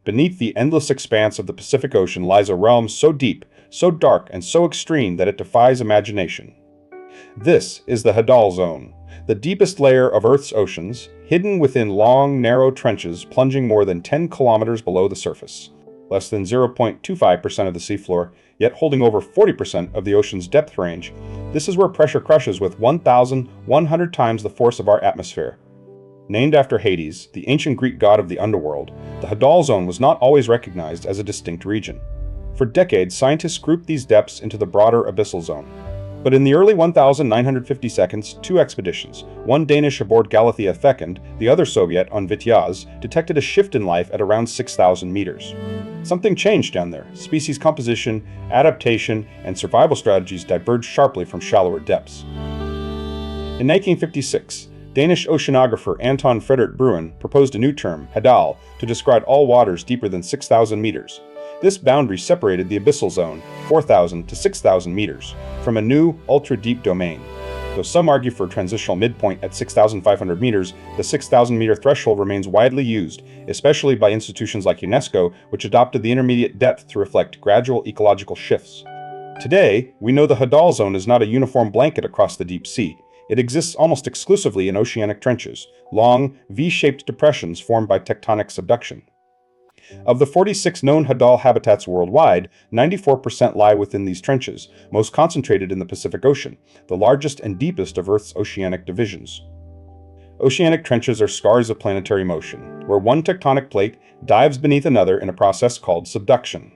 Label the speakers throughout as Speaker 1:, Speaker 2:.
Speaker 1: Beneath the endless expanse of the Pacific Ocean lies a realm so deep, so dark, and so extreme that it defies imagination. This is the Hadal Zone, the deepest layer of Earth's oceans, hidden within long, narrow trenches plunging more than 10 kilometers below the surface. Less than 0.25% of the seafloor, yet holding over 40% of the ocean's depth range, this is where pressure crushes with 1,100 times the force of our atmosphere. Named after Hades, the ancient Greek god of the underworld, the Hadal Zone was not always recognized as a distinct region. For decades, scientists grouped these depths into the broader abyssal zone. But in the early 1952, two expeditions, one Danish aboard Galathea II, the other Soviet on Vityaz, detected a shift in life at around 6,000 meters. Something changed down there. Species composition, adaptation, and survival strategies diverged sharply from shallower depths. In 1956, Danish oceanographer Anton Bruun proposed a new term, Hadal, to describe all waters deeper than 6,000 meters. This boundary separated the abyssal zone, 4,000 to 6,000 meters, from a new, ultra-deep domain. Though some argue for a transitional midpoint at 6,500 meters, the 6,000-meter threshold remains widely used, especially by institutions like UNESCO, which adopted the intermediate depth to reflect gradual ecological shifts. Today, we know the Hadal Zone is not a uniform blanket across the deep sea. It exists almost exclusively in oceanic trenches, long, V-shaped depressions formed by tectonic subduction. Of the 46 known Hadal habitats worldwide, 94% lie within these trenches, most concentrated in the Pacific Ocean, the largest and deepest of Earth's oceanic divisions. Oceanic trenches are scars of planetary motion, where one tectonic plate dives beneath another in a process called subduction.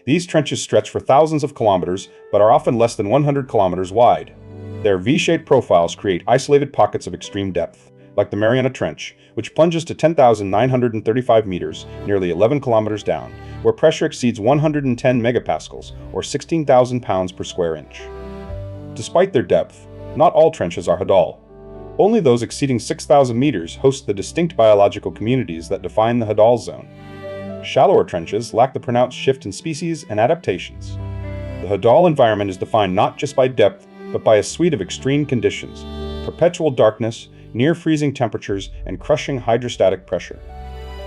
Speaker 1: These trenches stretch for thousands of kilometers, but are often less than 100 kilometers wide. Their V-shaped profiles create isolated pockets of extreme depth, like the Mariana Trench, which plunges to 10,935 meters, nearly 11 kilometers down, where pressure exceeds 110 megapascals, or 16,000 pounds per square inch. Despite their depth, not all trenches are Hadal. Only those exceeding 6,000 meters host the distinct biological communities that define the Hadal Zone. Shallower trenches lack the pronounced shift in species and adaptations. The Hadal environment is defined not just by depth, but by a suite of extreme conditions: perpetual darkness, near-freezing temperatures, and crushing hydrostatic pressure.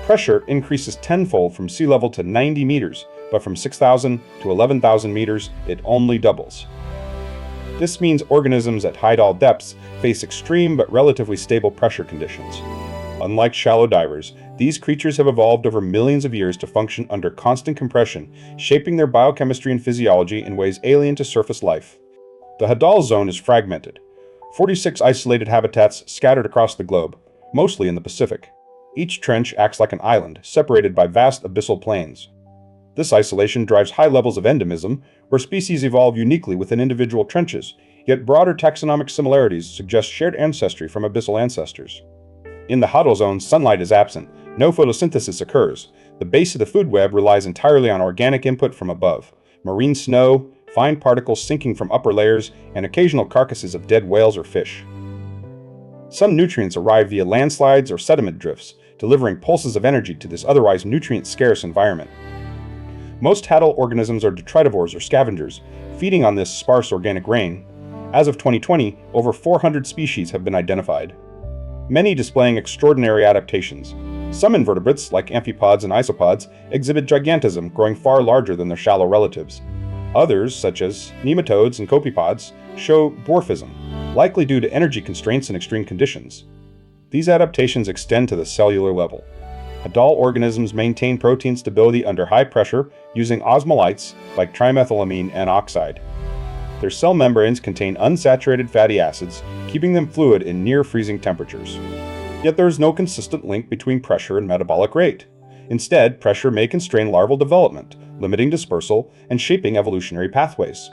Speaker 1: Pressure increases tenfold from sea level to 90 meters, but from 6,000 to 11,000 meters, it only doubles. This means organisms at Hadal depths face extreme but relatively stable pressure conditions. Unlike shallow divers, these creatures have evolved over millions of years to function under constant compression, shaping their biochemistry and physiology in ways alien to surface life. The Hadal Zone is fragmented. 46 isolated habitats scattered across the globe, mostly in the Pacific. Each trench acts like an island, separated by vast abyssal plains. This isolation drives high levels of endemism, where species evolve uniquely within individual trenches, yet broader taxonomic similarities suggest shared ancestry from abyssal ancestors. In the Hadal Zone, sunlight is absent. No photosynthesis occurs. The base of the food web relies entirely on organic input from above: marine snow, fine particles sinking from upper layers, and occasional carcasses of dead whales or fish. Some nutrients arrive via landslides or sediment drifts, delivering pulses of energy to this otherwise nutrient-scarce environment. Most Hadal organisms are detritivores or scavengers, feeding on this sparse organic rain. As of 2020, over 400 species have been identified, many displaying extraordinary adaptations. Some invertebrates, like amphipods and isopods, exhibit gigantism, growing far larger than their shallow relatives. Others, such as nematodes and copepods, show dwarfism, likely due to energy constraints and extreme conditions. These adaptations extend to the cellular level. Hadal organisms maintain protein stability under high pressure using osmolytes like trimethylamine N oxide. Their cell membranes contain unsaturated fatty acids, keeping them fluid in near-freezing temperatures. Yet there is no consistent link between pressure and metabolic rate. Instead, pressure may constrain larval development, limiting dispersal and shaping evolutionary pathways.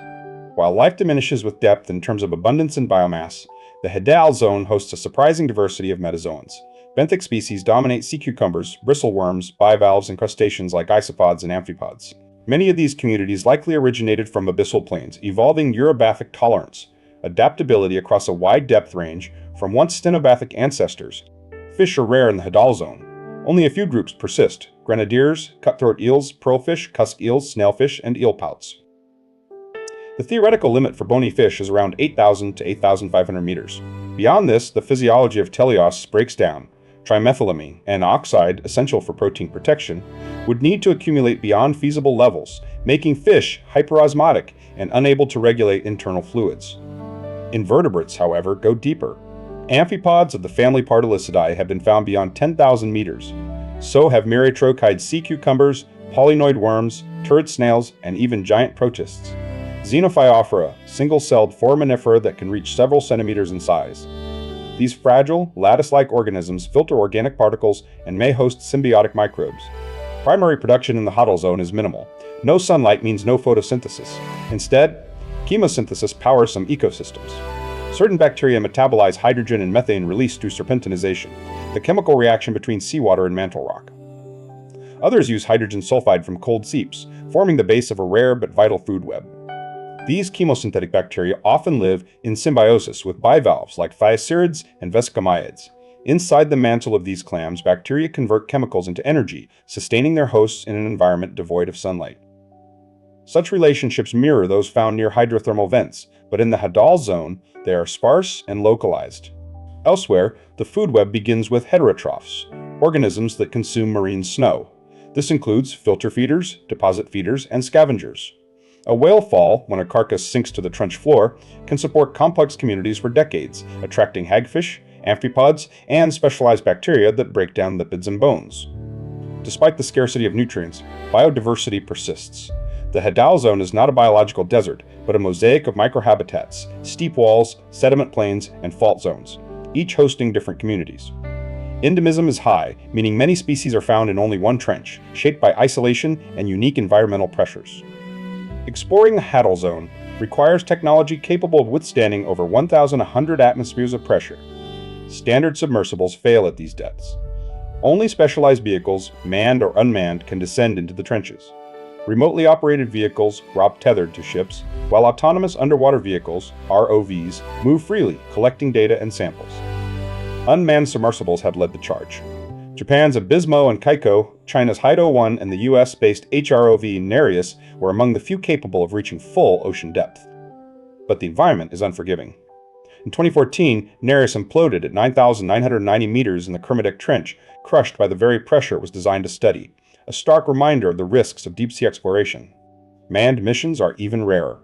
Speaker 1: While life diminishes with depth in terms of abundance and biomass, the Hadal Zone hosts a surprising diversity of metazoans. Benthic species dominate sea cucumbers, bristleworms, bivalves, and crustaceans like isopods and amphipods. Many of these communities likely originated from abyssal plains, evolving urobathic tolerance, adaptability across a wide depth range from once stenobathic ancestors. Fish are rare in the Hadal Zone. Only a few groups persist: grenadiers, cutthroat eels, pearlfish, cusk eels, snailfish, and eelpouts. The theoretical limit for bony fish is around 8,000 to 8,500 meters. Beyond this, the physiology of teleosts breaks down. trimethylamine, and oxide essential for protein protection, would need to accumulate beyond feasible levels, making fish hyperosmotic and unable to regulate internal fluids. Invertebrates, however, go deeper. Amphipods of the family Partolicidae have been found beyond 10,000 meters. So have myriatrochide sea cucumbers, polynoid worms, turret snails, and even giant protists. Xenophytophora, single-celled foraminifera that can reach several centimeters in size. These fragile, lattice-like organisms filter organic particles and may host symbiotic microbes. Primary production in the Hadal zone is minimal. No sunlight means no photosynthesis. Instead, chemosynthesis powers some ecosystems. Certain bacteria metabolize hydrogen and methane released through serpentinization, the chemical reaction between seawater and mantle rock. Others use hydrogen sulfide from cold seeps, forming the base of a rare but vital food web. These chemosynthetic bacteria often live in symbiosis with bivalves like thiacerids and vesicomyids. Inside the mantle of these clams, bacteria convert chemicals into energy, sustaining their hosts in an environment devoid of sunlight. Such relationships mirror those found near hydrothermal vents, but in the Hadal zone, they are sparse and localized. Elsewhere, the food web begins with heterotrophs, organisms that consume marine snow. This includes filter feeders, deposit feeders, and scavengers. A whale fall, when a carcass sinks to the trench floor, can support complex communities for decades, attracting hagfish, amphipods, and specialized bacteria that break down lipids and bones. Despite the scarcity of nutrients, biodiversity persists. The Hadal zone is not a biological desert, but a mosaic of microhabitats, steep walls, sediment plains, and fault zones, each hosting different communities. Endemism is high, meaning many species are found in only one trench, shaped by isolation and unique environmental pressures. Exploring the Hadal zone requires technology capable of withstanding over 1,100 atmospheres of pressure. Standard submersibles fail at these depths. Only specialized vehicles, manned or unmanned, can descend into the trenches. Remotely operated vehicles drop tethered to ships, while autonomous underwater vehicles, ROVs, move freely, collecting data and samples. Unmanned submersibles have led the charge. Japan's Abysmo and Kaiko, China's Hadal 1, and the US-based HROV Nereus were among the few capable of reaching full ocean depth. But the environment is unforgiving. In 2014, Nereus imploded at 9,990 meters in the Kermadec Trench, crushed by the very pressure it was designed to study, a stark reminder of the risks of deep-sea exploration. Manned missions are even rarer.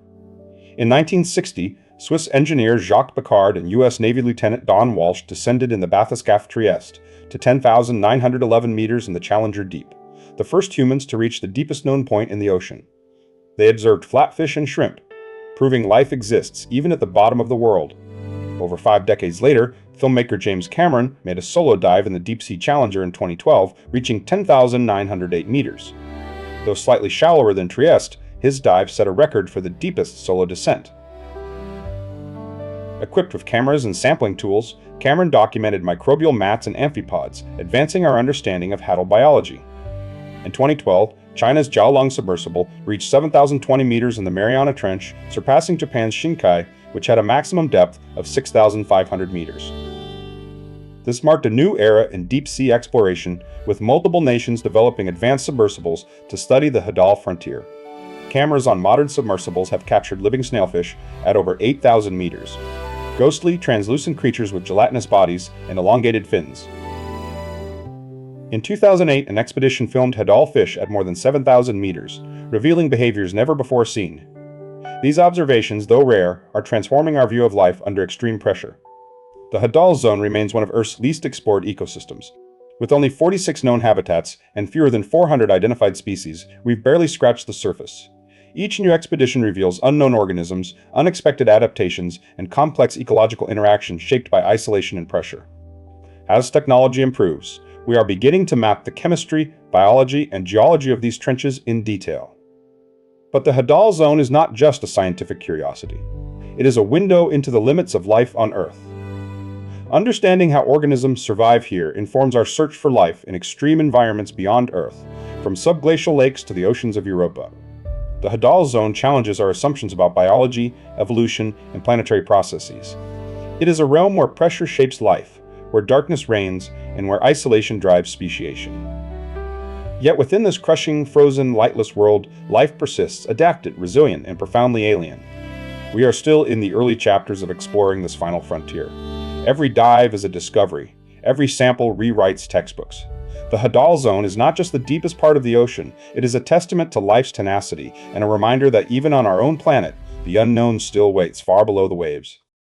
Speaker 1: In 1960, Swiss engineer Jacques Piccard and U.S. Navy Lieutenant Don Walsh descended in the bathyscaphe Trieste to 10,911 meters in the Challenger Deep, the first humans to reach the deepest known point in the ocean. They observed flatfish and shrimp, proving life exists even at the bottom of the world. Over 5 decades later, filmmaker James Cameron made a solo dive in the Deep-Sea Challenger in 2012, reaching 10,908 meters. Though slightly shallower than Trieste, his dive set a record for the deepest solo descent. Equipped with cameras and sampling tools, Cameron documented microbial mats and amphipods, advancing our understanding of Hadal biology. In 2012, China's Jiaolong submersible reached 7,020 meters in the Mariana Trench, surpassing Japan's Shinkai, which had a maximum depth of 6,500 meters. This marked a new era in deep-sea exploration, with multiple nations developing advanced submersibles to study the Hadal frontier. Cameras on modern submersibles have captured living snailfish at over 8,000 meters, ghostly, translucent creatures with gelatinous bodies and elongated fins. In 2008, an expedition filmed Hadal fish at more than 7,000 meters, revealing behaviors never before seen. These observations, though rare, are transforming our view of life under extreme pressure. The Hadal zone remains one of Earth's least explored ecosystems. With only 46 known habitats and fewer than 400 identified species, we've barely scratched the surface. Each new expedition reveals unknown organisms, unexpected adaptations, and complex ecological interactions shaped by isolation and pressure. As technology improves, we are beginning to map the chemistry, biology, and geology of these trenches in detail. But the Hadal zone is not just a scientific curiosity. It is a window into the limits of life on Earth. Understanding how organisms survive here informs our search for life in extreme environments beyond Earth, from subglacial lakes to the oceans of Europa. The Hadal zone challenges our assumptions about biology, evolution, and planetary processes. It is a realm where pressure shapes life, where darkness reigns, and where isolation drives speciation. Yet within this crushing, frozen, lightless world, life persists, adapted, resilient, and profoundly alien. We are still in the early chapters of exploring this final frontier. Every dive is a discovery. every sample rewrites textbooks. The Hadal Zone is not just the deepest part of the ocean, it is a testament to life's tenacity and a reminder that even on our own planet, the unknown still waits far below the waves.